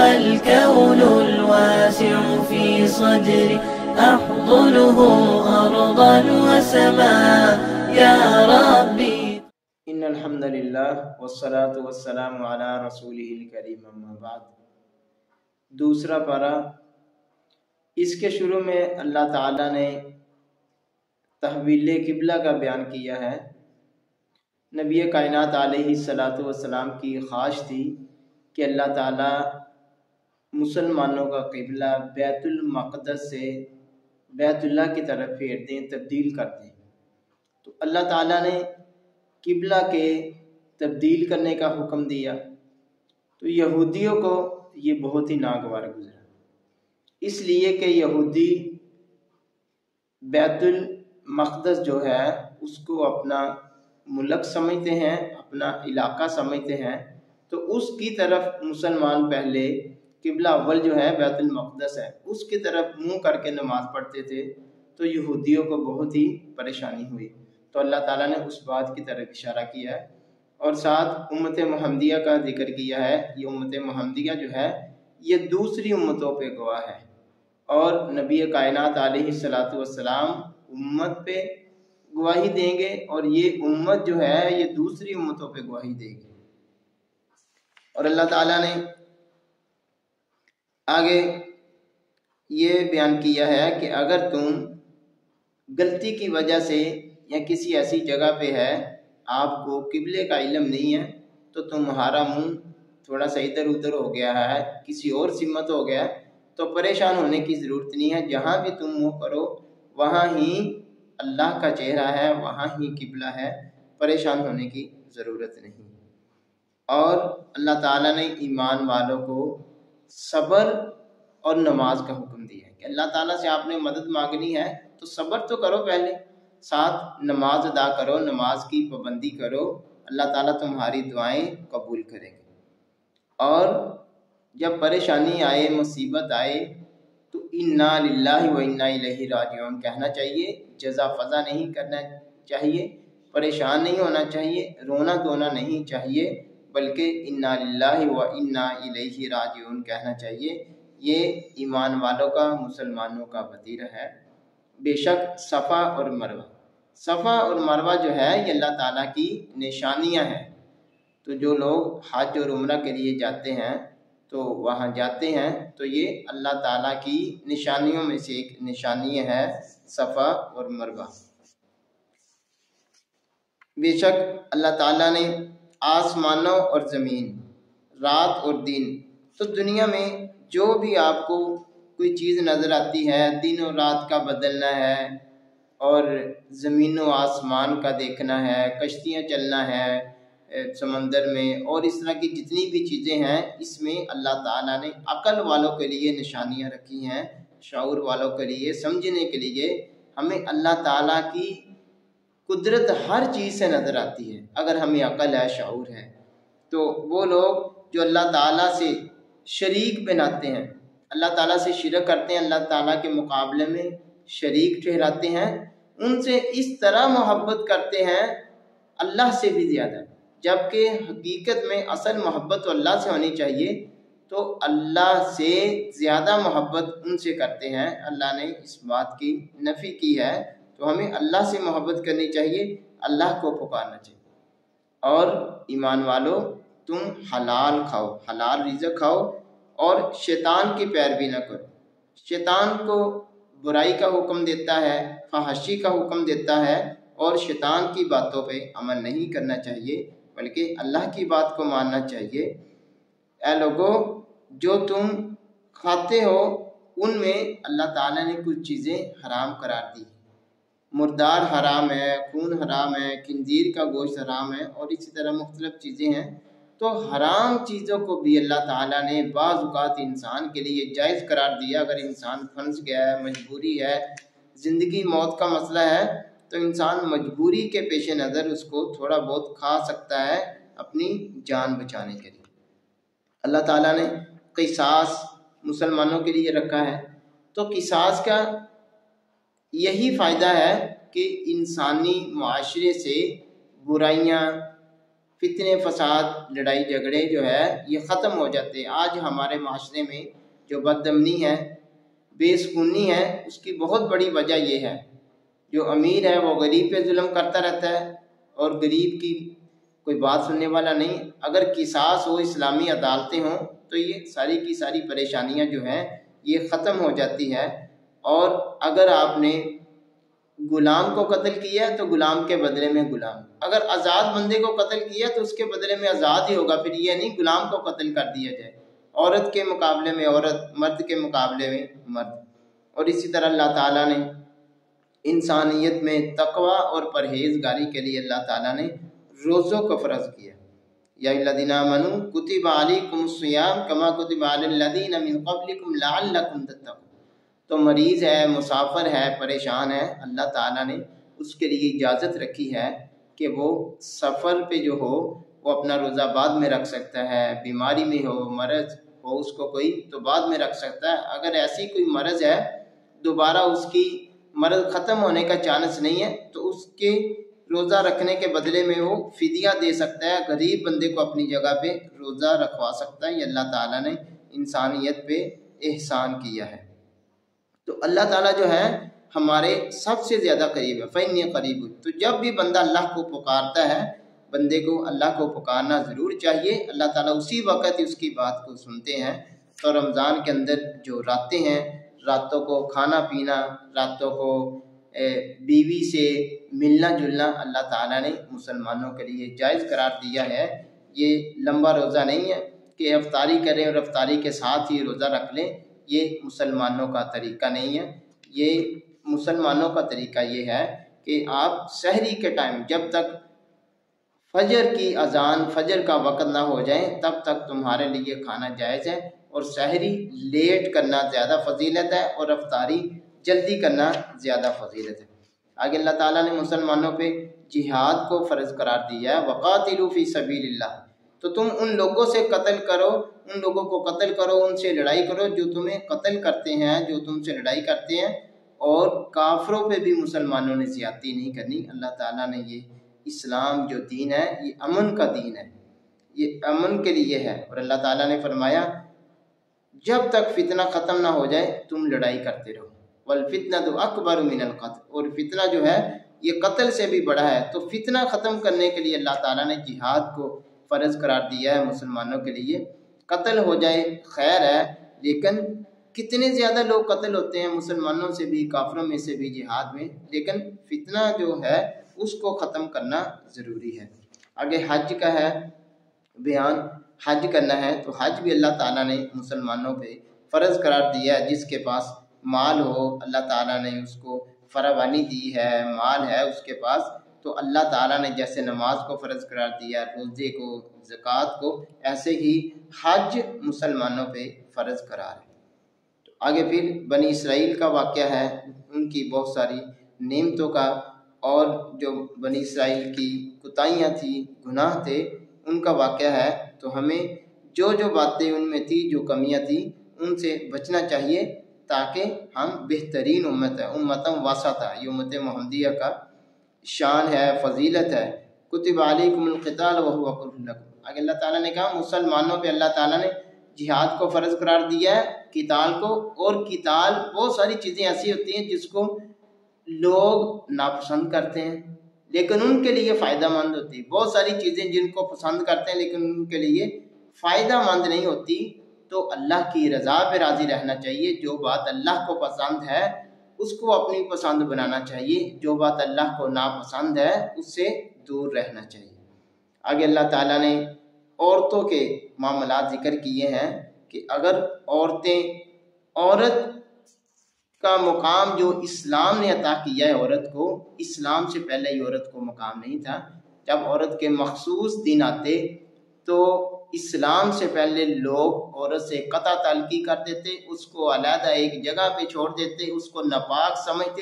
والكون الواسع في صدري أحضنه أرضا وسماء يا ربي. ان الحمد للہ والصلاة والسلام علی رسولہ الکریم، اما بعد۔ دوسرا پارہ، اس کے شروع میں اللہ تعالیٰ نے تحویل قبلہ کا بیان کیا ہے۔ نبی کائنات علیہ الصلاۃ والسلام کی خواہش تھی کہ اللہ تعالیٰ مسلمانوں کا قبلہ بیت المقدس سے بیت اللہ کی طرف پھیر دیں، تبدیل کر دیں۔ تو اللہ تعالیٰ نے قبلہ کے تبدیل کرنے کا حکم دیا، تو یہودیوں کو یہ بہت ہی ناگوار گزرا، اس لیے کہ یہودی بیت المقدس جو ہے اس کو اپنا ملک سمجھتے ہیں، اپنا علاقہ سمجھتے ہیں، تو اس کی طرف مسلمان پہلے قبلہ اول جو ہے بیت المقدس ہے اس کی طرف منہ کر کے نماز پڑھتے تھے، تو یہودیوں کو بہت ہی پریشانی ہوئی۔ تو اللہ تعالیٰ نے اس بات کی طرف اشارہ کیا ہے اور ساتھ امت محمدیہ کا ذکر کیا ہے۔ یہ امت محمدیہ جو ہے یہ دوسری امتوں پہ گواہ ہے، اور نبی کائنات علیہ الصلاۃ والسلام امت پہ گواہی دیں گے، اور یہ امت جو ہے یہ دوسری امتوں پہ گواہی دے گی۔ اور اللہ تعالیٰ نے آگے یہ بیان کیا ہے کہ اگر تم غلطی کی وجہ سے یا کسی ایسی جگہ پہ ہے آپ کو قبلے کا علم نہیں ہے، تو تمہارا منہ تھوڑا سا ادھر ادھر ہو گیا ہے، کسی اور سمت ہو گیا، تو پریشان ہونے کی ضرورت نہیں ہے۔ جہاں بھی تم منہ کرو وہاں ہی اللہ کا چہرہ ہے، وہاں ہی قبلہ ہے، پریشان ہونے کی ضرورت نہیں۔ اور اللہ تعالیٰ نے ایمان والوں کو صبر اور نماز کا حکم دیا ہے کہ اللہ تعالیٰ سے آپ نے مدد مانگنی ہے تو صبر تو کرو پہلے، ساتھ نماز ادا کرو، نماز کی پابندی کرو، اللہ تعالیٰ تمہاری دعائیں قبول کریں گے۔ اور جب پریشانی آئے، مصیبت آئے، تو انا للہ و انا الیہ راجعون کہنا چاہیے، جزا فضا نہیں کرنا چاہیے، پریشان نہیں ہونا چاہیے، رونا دھونا نہیں چاہیے، بلکہ انا للہ و انا الیہ راجعون کہنا چاہیے۔ یہ ایمان والوں کا، مسلمانوں کا وتیرہ ہے۔ بے شک صفا اور مروہ جو ہے یہ اللہ تعالیٰ کی نشانیاں ہیں۔ تو جو لوگ حج اور عمرہ کے لیے جاتے ہیں تو وہاں جاتے ہیں تو یہ اللہ تعالیٰ کی نشانیوں میں سے ایک نشانی ہے صفا اور مروہ۔ بے شک اللہ تعالیٰ نے آسمانوں اور زمین، رات اور دن، تو دنیا میں جو بھی آپ کو کوئی چیز نظر آتی ہے، دن اور رات کا بدلنا ہے، اور زمین و آسمان کا دیکھنا ہے، کشتیاں چلنا ہے سمندر میں، اور اس طرح کی جتنی بھی چیزیں ہیں، اس میں اللہ تعالیٰ نے عقل والوں کے لیے نشانیاں رکھی ہیں، شعور والوں کے لیے، سمجھنے کے لیے۔ ہمیں اللہ تعالیٰ کی قدرت ہر چیز سے نظر آتی ہے اگر ہمیں عقل ہے، شعور ہے۔ تو وہ لوگ جو اللہ تعالیٰ سے شریک بناتے ہیں، اللہ تعالیٰ سے شرک کرتے ہیں، اللہ تعالیٰ کے مقابلے میں شریک ٹھہراتے ہیں، ان سے اس طرح محبت کرتے ہیں اللہ سے بھی زیادہ، جبکہ حقیقت میں اصل محبت تو اللہ سے ہونی چاہیے، تو اللہ سے زیادہ محبت ان سے کرتے ہیں۔ اللہ نے اس بات کی نفی کی ہے، تو ہمیں اللہ سے محبت کرنی چاہیے، اللہ کو پکارنا چاہیے۔ اور ایمان والو، تم حلال کھاؤ، حلال رزق کھاؤ، اور شیطان کی پیروی نہ کرو۔ شیطان کو برائی کا حکم دیتا ہے، فحاشی کا حکم دیتا ہے، اور شیطان کی باتوں پہ عمل نہیں کرنا چاہیے بلکہ اللہ کی بات کو ماننا چاہیے۔ اے لوگو، جو تم کھاتے ہو ان میں اللہ تعالیٰ نے کچھ چیزیں حرام قرار دی، مردار حرام ہے، خون حرام ہے، خنزیر کا گوشت حرام ہے، اور اسی طرح مختلف چیزیں ہیں۔ تو حرام چیزوں کو بھی اللہ تعالیٰ نے بعض اوقات انسان کے لیے جائز قرار دیا۔ اگر انسان پھنس گیا ہے، مجبوری ہے، زندگی موت کا مسئلہ ہے، تو انسان مجبوری کے پیش نظر اس کو تھوڑا بہت کھا سکتا ہے اپنی جان بچانے کے لیے۔ اللہ تعالیٰ نے قصاص مسلمانوں کے لیے رکھا ہے، تو قصاص کا یہی فائدہ ہے کہ انسانی معاشرے سے برائیاں فتنے فساد لڑائی جھگڑے جو ہے یہ ختم ہو جاتے ہیں۔ آج ہمارے معاشرے میں جو بدامنی ہے، بے سکونی ہے، اس کی بہت بڑی وجہ یہ ہے، جو امیر ہے وہ غریب پہ ظلم کرتا رہتا ہے اور غریب کی کوئی بات سننے والا نہیں۔ اگر قصاص ہو، اسلامی عدالتیں ہوں، تو یہ ساری کی ساری پریشانیاں جو ہیں یہ ختم ہو جاتی ہے۔ اور اگر آپ نے غلام کو قتل کیا تو غلام کے بدلے میں غلام، اگر آزاد بندے کو قتل کیا تو اس کے بدلے میں آزاد ہی ہوگا، پھر یہ نہیں غلام کو قتل کر دیا جائے، عورت کے مقابلے میں عورت، مرد کے مقابلے میں مرد۔ اور اسی طرح اللہ تعالیٰ نے انسانیت میں تقوی اور پرہیزگاری کے لیے اللہ تعالیٰ نے روزوں کو فرض کیا۔ یا الذین آمنوا کتب علیکم الصیام کما کتب علی الذین من قبلکم لعلکم تتقون۔ تو مریض ہے، مسافر ہے، پریشان ہے، اللہ تعالیٰ نے اس کے لیے اجازت رکھی ہے کہ وہ سفر پہ جو ہو وہ اپنا روزہ بعد میں رکھ سکتا ہے، بیماری میں ہو، مرض ہو اس کو کوئی تو بعد میں رکھ سکتا ہے۔ اگر ایسی کوئی مرض ہے دوبارہ اس کی مرض ختم ہونے کا چانس نہیں ہے تو اس کے روزہ رکھنے کے بدلے میں وہ فدیہ دے سکتا ہے، غریب بندے کو اپنی جگہ پہ روزہ رکھوا سکتا ہے۔ یہ اللہ تعالیٰ نے انسانیت پہ احسان کیا ہے۔ تو اللہ تعالیٰ جو ہے ہمارے سب سے زیادہ قریب ہے، فَإِنِّي قَرِيبٌ۔ تو جب بھی بندہ اللہ کو پکارتا ہے، بندے کو اللہ کو پکارنا ضرور چاہیے، اللہ تعالیٰ اسی وقت اس کی بات کو سنتے ہیں۔ تو رمضان کے اندر جو راتیں ہیں، راتوں کو کھانا پینا، راتوں کو بیوی سے ملنا جلنا اللہ تعالیٰ نے مسلمانوں کے لیے جائز قرار دیا ہے۔ یہ لمبا روزہ نہیں ہے کہ افطاری کریں اور افطاری کے ساتھ ہی روزہ رکھ لیں، یہ مسلمانوں کا طریقہ نہیں ہے۔ یہ مسلمانوں کا طریقہ یہ ہے کہ آپ سحری کے ٹائم جب تک فجر کی اذان، فجر کا وقت نہ ہو جائے تب تک تمہارے لیے کھانا جائز ہے، اور سحری لیٹ کرنا زیادہ فضیلت ہے اور افطاری جلدی کرنا زیادہ فضیلت ہے۔ آگے اللہ تعالیٰ نے مسلمانوں پہ جہاد کو فرض قرار دیا ہے، وَقَاتِلُوا فِي سَبِيلِ اللَّهِ۔ تو تم ان لوگوں سے قتل کرو، ان لوگوں کو قتل کرو، ان سے لڑائی کرو جو تمہیں قتل کرتے ہیں، جو تم سے لڑائی کرتے ہیں، اور کافروں پہ بھی مسلمانوں نے زیادتی نہیں کرنی۔ اللہ تعالیٰ نے یہ اسلام جو دین ہے یہ امن کا دین ہے، یہ امن کے لیے ہے۔ اور اللہ تعالیٰ نے فرمایا جب تک فتنہ ختم نہ ہو جائے تم لڑائی کرتے رہو، وَالْفِتْنَةُ أَكْبَرُ مِنَ الْقَتْلِ۔ اور فتنہ جو ہے یہ قتل سے بھی بڑا ہے۔ تو فتنہ ختم کرنے کے لیے اللہ تعالیٰ نے جہاد کو فرض قرار دیا ہے مسلمانوں کے لیے۔ قتل ہو جائے خیر ہے، لیکن کتنے زیادہ لوگ قتل ہوتے ہیں مسلمانوں سے بھی، کافروں میں سے بھی جہاد میں، لیکن فتنہ جو ہے اس کو ختم کرنا ضروری ہے۔ آگے حج کا ہے بیان، حج کرنا ہے تو حج بھی اللہ تعالیٰ نے مسلمانوں پہ فرض قرار دیا ہے۔ جس کے پاس مال ہو، اللہ تعالیٰ نے اس کو فراوانی دی ہے، مال ہے اس کے پاس، تو اللہ تعالیٰ نے جیسے نماز کو فرض قرار دیا، روزے کو، زکوٰۃ کو، ایسے ہی حج مسلمانوں پہ فرض قرار ہے۔ تو آگے پھر بنی اسرائیل کا واقعہ ہے، ان کی بہت ساری نعمتوں کا، اور جو بنی اسرائیل کی کوتاہیاں تھیں، گناہ تھے، ان کا واقعہ ہے۔ تو ہمیں جو جو باتیں ان میں تھی، جو کمیاں تھیں، ان سے بچنا چاہیے تاکہ ہم بہترین امت ہے، امتم واسطہ، یہ امت محمدیہ کا شان ہے، فضیلت ہے۔ کتب علیکم القتال وہو کرہ لکم۔ آگے اللہ تعالیٰ نے کہا مسلمانوں پہ اللہ تعالیٰ نے جہاد کو فرض قرار دیا ہے، قتال کو، اور قتال بہت ساری چیزیں ایسی ہوتی ہیں جس کو لوگ ناپسند کرتے ہیں لیکن ان کے لیے فائدہ مند ہوتی، بہت ساری چیزیں جن کو پسند کرتے ہیں لیکن ان کے لیے فائدہ مند نہیں ہوتی۔ تو اللہ کی رضا پہ راضی رہنا چاہیے، جو بات اللہ کو پسند ہے اس کو اپنی پسند بنانا چاہیے، جو بات اللہ کو ناپسند ہے اس سے دور رہنا چاہیے۔ آگے اللہ تعالیٰ نے عورتوں کے معاملات ذکر کیے ہیں کہ اگر عورت کا مقام جو اسلام نے عطا کیا ہے عورت کو، اسلام سے پہلے ہی عورت کو مقام نہیں تھا۔ جب عورت کے مخصوص دن آتے تو اسلام سے پہلے لوگ عورت سے قطع تعلقی کر دیتے، اس کو علیحدہ ایک جگہ پہ چھوڑ دیتے، اس کو ناپاک سمجھتے،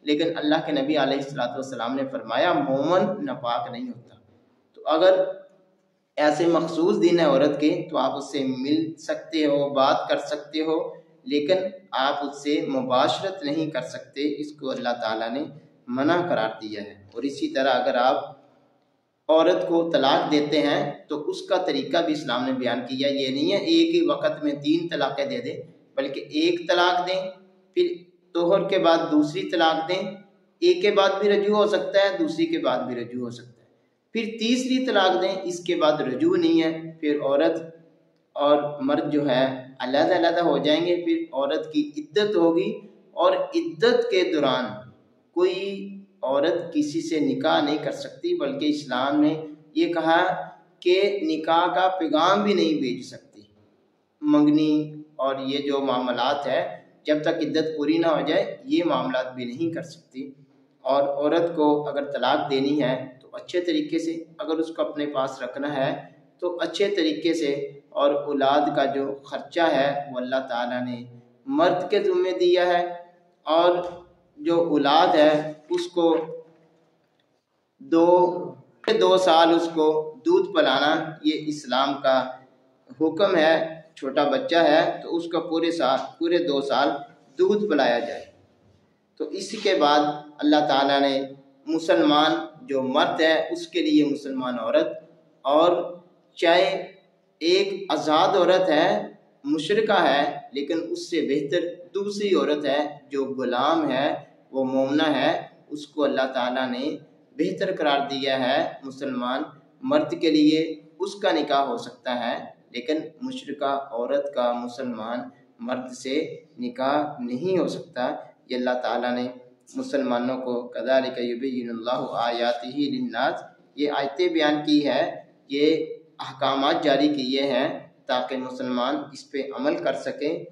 لیکن اللہ کے نبی علیہ السلام نے فرمایا مومن ناپاک نہیں ہوتا۔ تو اگر ایسے مخصوص دن ہے عورت کے تو آپ اس سے مل سکتے ہو، بات کر سکتے ہو، لیکن آپ اس سے مباشرت نہیں کر سکتے، اس کو اللہ تعالیٰ نے منع قرار دیا ہے۔ اور اسی طرح اگر آپ عورت کو طلاق دیتے ہیں تو اس کا طریقہ بھی اسلام نے بیان کیا. یہ نہیں ہے ایک ہی وقت میں 3 طلاقیں دے دیں، بلکہ ایک طلاق دیں، پھر طہر کے بعد دوسری طلاق دیں. ایک کے بعد بھی رجوع ہو سکتا ہے، دوسری کے بعد بھی رجوع ہو سکتا ہے، پھر تیسری طلاق دیں، اس کے بعد رجوع نہیں ہے. پھر عورت اور مرد جو ہے علیحدہ علیحدہ ہو جائیں گے. پھر عورت کی عدت ہوگی، اور عدت کے دوران کوئی عورت کسی سے نکاح نہیں کر سکتی، بلکہ اسلام نے یہ کہا کہ نکاح کا پیغام بھی نہیں بھیج سکتی. منگنی اور یہ جو معاملات ہے جب تک عدت پوری نہ ہو جائے یہ معاملات بھی نہیں کر سکتی. اور عورت کو اگر طلاق دینی ہے تو اچھے طریقے سے، اگر اس کو اپنے پاس رکھنا ہے تو اچھے طریقے سے. اور اولاد کا جو خرچہ ہے وہ اللہ تعالیٰ نے مرد کے ذمہ دیا ہے، اور جو اولاد ہے اس کو 2 سال اس کو دودھ پلانا یہ اسلام کا حکم ہے. چھوٹا بچہ ہے تو اس کا پورے 2 سال دودھ پلایا جائے. تو اس کے بعد اللہ تعالیٰ نے مسلمان جو مرد ہے اس کے لیے مسلمان عورت، اور چاہے ایک آزاد عورت ہے مشرکہ ہے لیکن اس سے بہتر دوسری عورت ہے جو غلام ہے، وہ مومنہ ہے، اس کو اللہ تعالیٰ نے بہتر قرار دیا ہے. مسلمان مرد کے لیے اس کا نکاح ہو سکتا ہے، لیکن مشرکہ عورت کا مسلمان مرد سے نکاح نہیں ہو سکتا. یہ اللہ تعالیٰ نے مسلمانوں کو کذالک یبین اللہ آیاتہ للناس یہ آیتیں بیان کی ہے، یہ احکامات جاری کیے ہیں تاکہ مسلمان اس پہ عمل کر سکیں